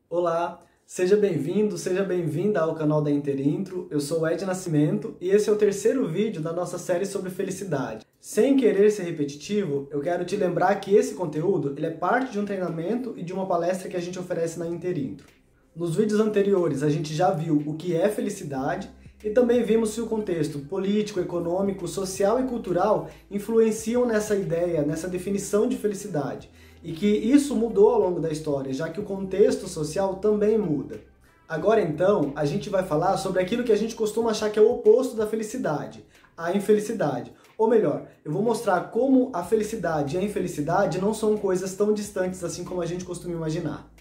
Olá, seja bem-vindo, seja bem-vinda ao canal da Interintro. Eu sou o Ed Nascimento e esse é o terceiro vídeo da nossa série sobre felicidade. Sem querer ser repetitivo, eu quero te lembrar que esse conteúdo ele é parte de um treinamento e de uma palestra que a gente oferece na Interintro. Nos vídeos anteriores a gente já viu o que é felicidade e também vimos se o contexto político, econômico, social e cultural influenciam nessa ideia, nessa definição de felicidade. E que isso mudou ao longo da história, já que o contexto social também muda. Agora então, a gente vai falar sobre aquilo que a gente costuma achar que é o oposto da felicidade, a infelicidade. Ou melhor, eu vou mostrar como a felicidade e a infelicidade não são coisas tão distantes assim como a gente costuma imaginar.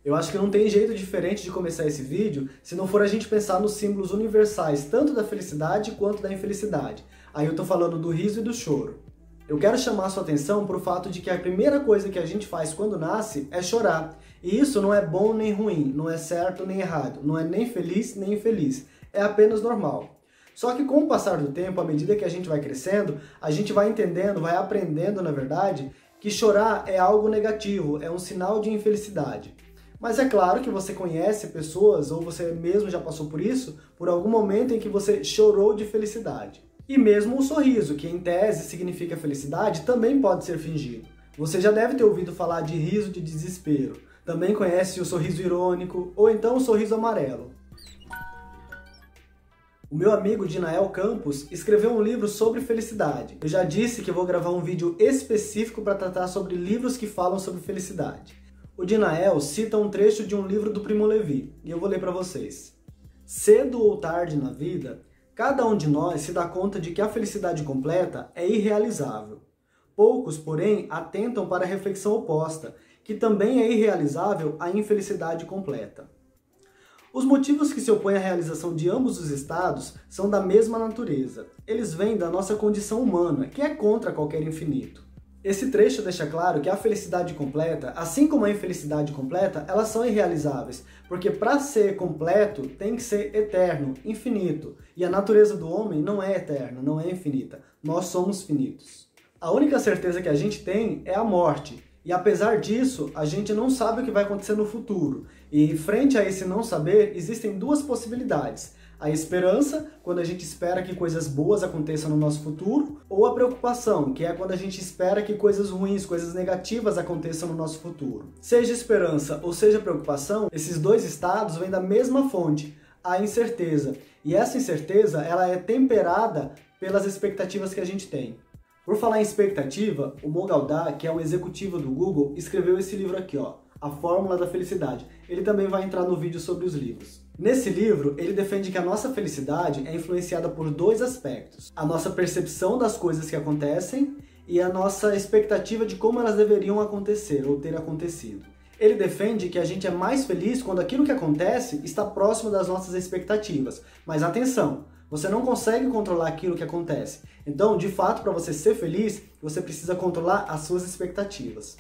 Eu acho que não tem jeito diferente de começar esse vídeo se não for a gente pensar nos símbolos universais, tanto da felicidade quanto da infelicidade. Aí eu tô falando do riso e do choro. Eu quero chamar a sua atenção para o fato de que a primeira coisa que a gente faz quando nasce é chorar. E isso não é bom nem ruim, não é certo nem errado, não é nem feliz nem infeliz, é apenas normal. Só que com o passar do tempo, à medida que a gente vai crescendo, a gente vai entendendo, vai aprendendo, na verdade, que chorar é algo negativo, é um sinal de infelicidade. Mas é claro que você conhece pessoas, ou você mesmo já passou por isso, por algum momento em que você chorou de felicidade. E mesmo o sorriso, que em tese significa felicidade, também pode ser fingido. Você já deve ter ouvido falar de riso de desespero. Também conhece o sorriso irônico, ou então o sorriso amarelo. O meu amigo Dinael Campos escreveu um livro sobre felicidade. Eu já disse que vou gravar um vídeo específico para tratar sobre livros que falam sobre felicidade. O Dinael cita um trecho de um livro do Primo Levi, e eu vou ler para vocês. Cedo ou tarde na vida, cada um de nós se dá conta de que a felicidade completa é irrealizável. Poucos, porém, atentam para a reflexão oposta, que também é irrealizável a infelicidade completa. Os motivos que se opõem à realização de ambos os estados são da mesma natureza. Eles vêm da nossa condição humana, que é contra qualquer infinito. Esse trecho deixa claro que a felicidade completa, assim como a infelicidade completa, elas são irrealizáveis, porque para ser completo tem que ser eterno, infinito, e a natureza do homem não é eterna, não é infinita, nós somos finitos. A única certeza que a gente tem é a morte, e apesar disso, a gente não sabe o que vai acontecer no futuro, e frente a esse não saber, existem duas possibilidades. A esperança, quando a gente espera que coisas boas aconteçam no nosso futuro, ou a preocupação, que é quando a gente espera que coisas ruins, coisas negativas aconteçam no nosso futuro. Seja esperança ou seja preocupação, esses dois estados vêm da mesma fonte, a incerteza. E essa incerteza, ela é temperada pelas expectativas que a gente tem. Por falar em expectativa, o Mo Gaudat, que é o executivo do Google, escreveu esse livro aqui, ó, A Fórmula da Felicidade. Ele também vai entrar no vídeo sobre os livros. Nesse livro, ele defende que a nossa felicidade é influenciada por dois aspectos. A nossa percepção das coisas que acontecem e a nossa expectativa de como elas deveriam acontecer ou ter acontecido. Ele defende que a gente é mais feliz quando aquilo que acontece está próximo das nossas expectativas. Mas atenção, você não consegue controlar aquilo que acontece. Então, de fato, para você ser feliz, você precisa controlar as suas expectativas.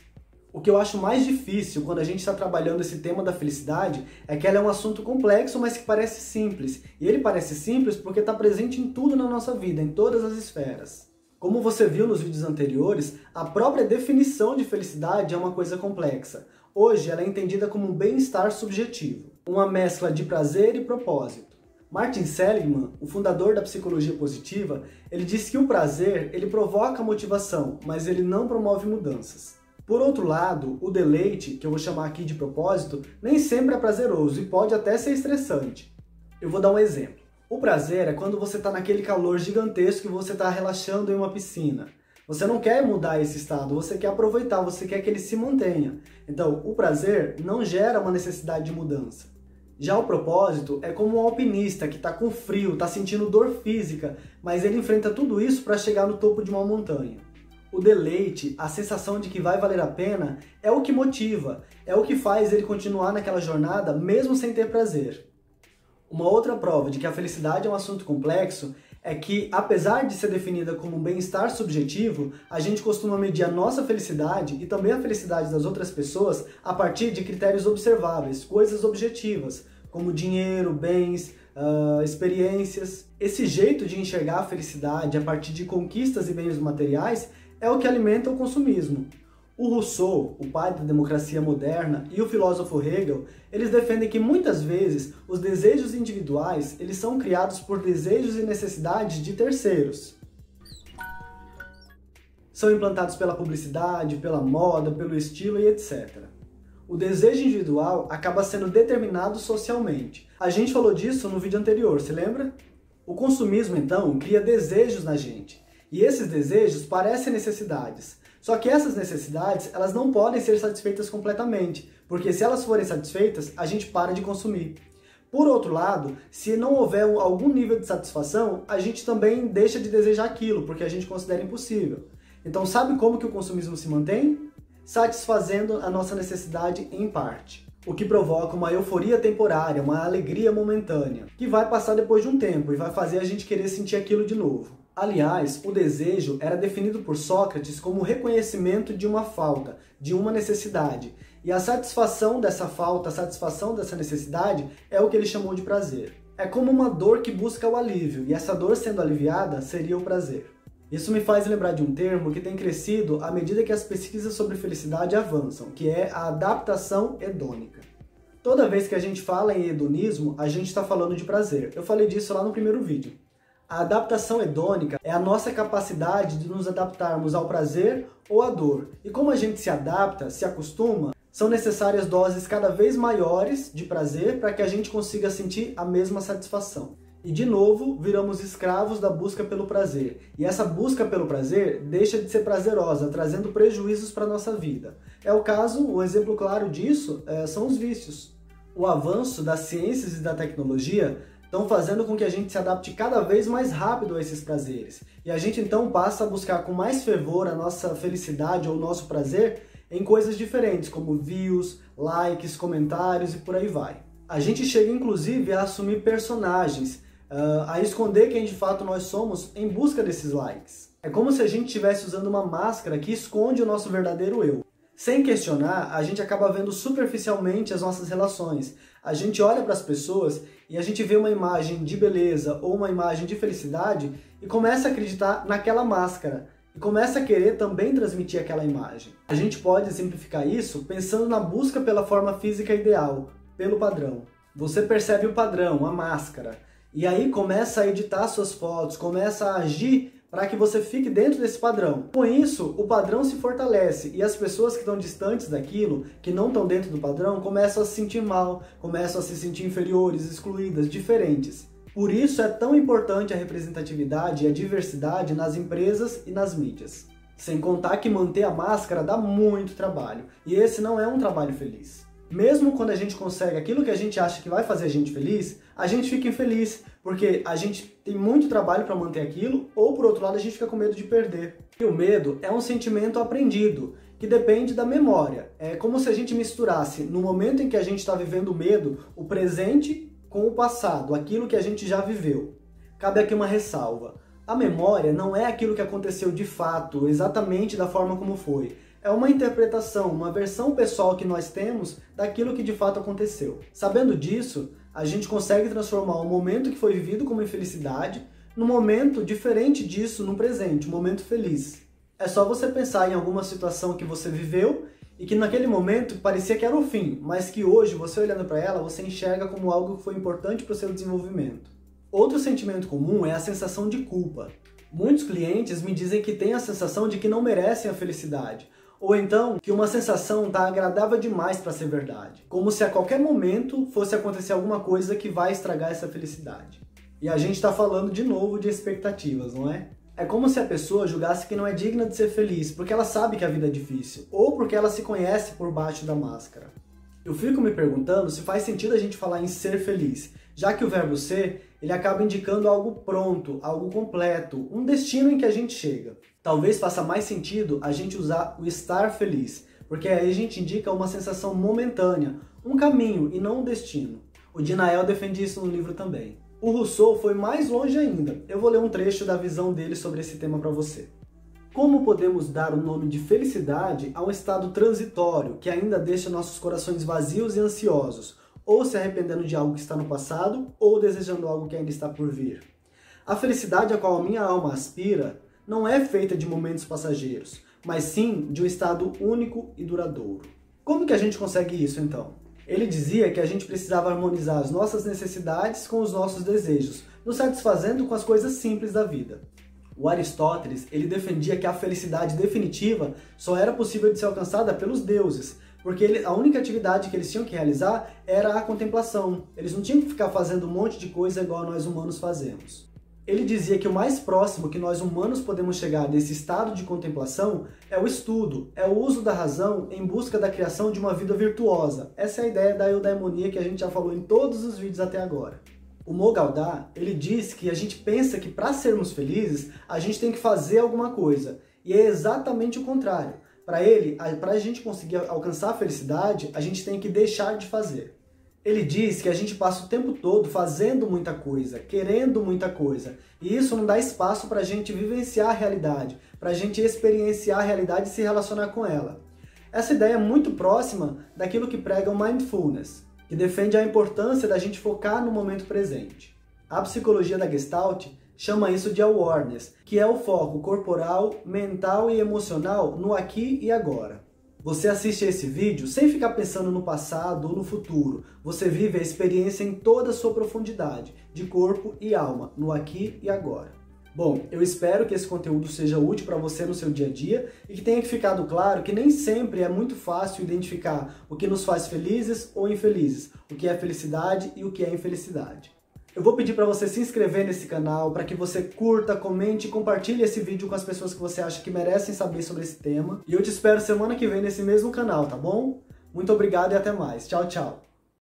O que eu acho mais difícil quando a gente está trabalhando esse tema da felicidade é que ela é um assunto complexo, mas que parece simples. E ele parece simples porque está presente em tudo na nossa vida, em todas as esferas. Como você viu nos vídeos anteriores, a própria definição de felicidade é uma coisa complexa. Hoje ela é entendida como um bem-estar subjetivo, uma mescla de prazer e propósito. Martin Seligman, o fundador da psicologia positiva, ele diz que o prazer ele provoca motivação, mas ele não promove mudanças. Por outro lado, o deleite, que eu vou chamar aqui de propósito, nem sempre é prazeroso e pode até ser estressante. Eu vou dar um exemplo. O prazer é quando você está naquele calor gigantesco e você está relaxando em uma piscina. Você não quer mudar esse estado, você quer aproveitar, você quer que ele se mantenha. Então, o prazer não gera uma necessidade de mudança. Já o propósito é como um alpinista que está com frio, está sentindo dor física, mas ele enfrenta tudo isso para chegar no topo de uma montanha. O deleite, a sensação de que vai valer a pena, é o que motiva, é o que faz ele continuar naquela jornada mesmo sem ter prazer. Uma outra prova de que a felicidade é um assunto complexo é que, apesar de ser definida como um bem-estar subjetivo, a gente costuma medir a nossa felicidade e também a felicidade das outras pessoas a partir de critérios observáveis, coisas objetivas, como dinheiro, bens, experiências. Esse jeito de enxergar a felicidade a partir de conquistas e bens materiais é o que alimenta o consumismo. O Rousseau, o pai da democracia moderna, e o filósofo Hegel, eles defendem que muitas vezes os desejos individuais eles são criados por desejos e necessidades de terceiros. São implantados pela publicidade, pela moda, pelo estilo e etc. O desejo individual acaba sendo determinado socialmente. A gente falou disso no vídeo anterior, se lembra? O consumismo, então, cria desejos na gente. E esses desejos parecem necessidades. Só que essas necessidades, elas não podem ser satisfeitas completamente, porque se elas forem satisfeitas, a gente para de consumir. Por outro lado, se não houver algum nível de satisfação, a gente também deixa de desejar aquilo, porque a gente considera impossível. Então sabe como que o consumismo se mantém? Satisfazendo a nossa necessidade em parte. O que provoca uma euforia temporária, uma alegria momentânea, que vai passar depois de um tempo e vai fazer a gente querer sentir aquilo de novo. Aliás, o desejo era definido por Sócrates como o reconhecimento de uma falta, de uma necessidade. E a satisfação dessa falta, a satisfação dessa necessidade é o que ele chamou de prazer. É como uma dor que busca o alívio, e essa dor sendo aliviada seria o prazer. Isso me faz lembrar de um termo que tem crescido à medida que as pesquisas sobre felicidade avançam, que é a adaptação hedônica. Toda vez que a gente fala em hedonismo, a gente está falando de prazer. Eu falei disso lá no primeiro vídeo. A adaptação hedônica é a nossa capacidade de nos adaptarmos ao prazer ou à dor. E como a gente se adapta, se acostuma, são necessárias doses cada vez maiores de prazer para que a gente consiga sentir a mesma satisfação. E de novo, viramos escravos da busca pelo prazer. E essa busca pelo prazer deixa de ser prazerosa, trazendo prejuízos para a nossa vida. É o caso, o exemplo claro disso são os vícios. O avanço das ciências e da tecnologia estão fazendo com que a gente se adapte cada vez mais rápido a esses prazeres. E a gente então passa a buscar com mais fervor a nossa felicidade ou o nosso prazer em coisas diferentes, como views, likes, comentários e por aí vai. A gente chega inclusive a assumir personagens, a esconder quem de fato nós somos em busca desses likes. É como se a gente estivesse usando uma máscara que esconde o nosso verdadeiro eu. Sem questionar, a gente acaba vendo superficialmente as nossas relações. A gente olha para as pessoas e a gente vê uma imagem de beleza ou uma imagem de felicidade e começa a acreditar naquela máscara. E começa a querer também transmitir aquela imagem. A gente pode simplificar isso pensando na busca pela forma física ideal, pelo padrão. Você percebe o padrão, a máscara, e aí começa a editar suas fotos, começa a agir para que você fique dentro desse padrão. Com isso, o padrão se fortalece e as pessoas que estão distantes daquilo, que não estão dentro do padrão, começam a se sentir mal, começam a se sentir inferiores, excluídas, diferentes. Por isso é tão importante a representatividade e a diversidade nas empresas e nas mídias. Sem contar que manter a máscara dá muito trabalho, e esse não é um trabalho feliz. Mesmo quando a gente consegue aquilo que a gente acha que vai fazer a gente feliz, a gente fica infeliz, porque a gente tem muito trabalho para manter aquilo, ou por outro lado a gente fica com medo de perder. E o medo é um sentimento aprendido, que depende da memória. É como se a gente misturasse, no momento em que a gente está vivendo o medo, o presente com o passado, aquilo que a gente já viveu. Cabe aqui uma ressalva. A memória não é aquilo que aconteceu de fato, exatamente da forma como foi. É uma interpretação, uma versão pessoal que nós temos daquilo que de fato aconteceu. Sabendo disso, a gente consegue transformar um momento que foi vivido como infelicidade num momento diferente disso, no presente, um momento feliz. É só você pensar em alguma situação que você viveu e que naquele momento parecia que era o fim, mas que hoje, você olhando para ela, você enxerga como algo que foi importante para o seu desenvolvimento. Outro sentimento comum é a sensação de culpa. Muitos clientes me dizem que têm a sensação de que não merecem a felicidade, ou então que uma sensação está agradável demais para ser verdade, como se a qualquer momento fosse acontecer alguma coisa que vai estragar essa felicidade. E a gente está falando de novo de expectativas, não é? É como se a pessoa julgasse que não é digna de ser feliz, porque ela sabe que a vida é difícil, ou porque ela se conhece por baixo da máscara. Eu fico me perguntando se faz sentido a gente falar em ser feliz, já que o verbo ser, ele acaba indicando algo pronto, algo completo, um destino em que a gente chega. Talvez faça mais sentido a gente usar o estar feliz, porque aí a gente indica uma sensação momentânea, um caminho e não um destino. O Dinael defende isso no livro também. O Rousseau foi mais longe ainda. Eu vou ler um trecho da visão dele sobre esse tema para você. Como podemos dar o nome de felicidade a um estado transitório que ainda deixa nossos corações vazios e ansiosos, ou se arrependendo de algo que está no passado, ou desejando algo que ainda está por vir? A felicidade a qual a minha alma aspira não é feita de momentos passageiros, mas sim de um estado único e duradouro. Como que a gente consegue isso, então? Ele dizia que a gente precisava harmonizar as nossas necessidades com os nossos desejos, nos satisfazendo com as coisas simples da vida. O Aristóteles, ele defendia que a felicidade definitiva só era possível de ser alcançada pelos deuses, porque a única atividade que eles tinham que realizar era a contemplação. Eles não tinham que ficar fazendo um monte de coisa igual nós humanos fazemos. Ele dizia que o mais próximo que nós humanos podemos chegar desse estado de contemplação é o estudo, é o uso da razão em busca da criação de uma vida virtuosa. Essa é a ideia da eudaimonia que a gente já falou em todos os vídeos até agora. O Mogaldá, ele diz que a gente pensa que para sermos felizes, a gente tem que fazer alguma coisa. E é exatamente o contrário. Para ele, para a gente conseguir alcançar a felicidade, a gente tem que deixar de fazer. Ele diz que a gente passa o tempo todo fazendo muita coisa, querendo muita coisa, e isso não dá espaço para a gente vivenciar a realidade, para a gente experienciar a realidade e se relacionar com ela. Essa ideia é muito próxima daquilo que prega o Mindfulness, que defende a importância da gente focar no momento presente. A psicologia da Gestalt chama isso de awareness, que é o foco corporal, mental e emocional no aqui e agora. Você assiste a esse vídeo sem ficar pensando no passado ou no futuro. Você vive a experiência em toda a sua profundidade, de corpo e alma, no aqui e agora. Bom, eu espero que esse conteúdo seja útil para você no seu dia a dia e que tenha ficado claro que nem sempre é muito fácil identificar o que nos faz felizes ou infelizes, o que é felicidade e o que é infelicidade. Eu vou pedir para você se inscrever nesse canal, para que você curta, comente e compartilhe esse vídeo com as pessoas que você acha que merecem saber sobre esse tema. E eu te espero semana que vem nesse mesmo canal, tá bom? Muito obrigado e até mais. Tchau, tchau!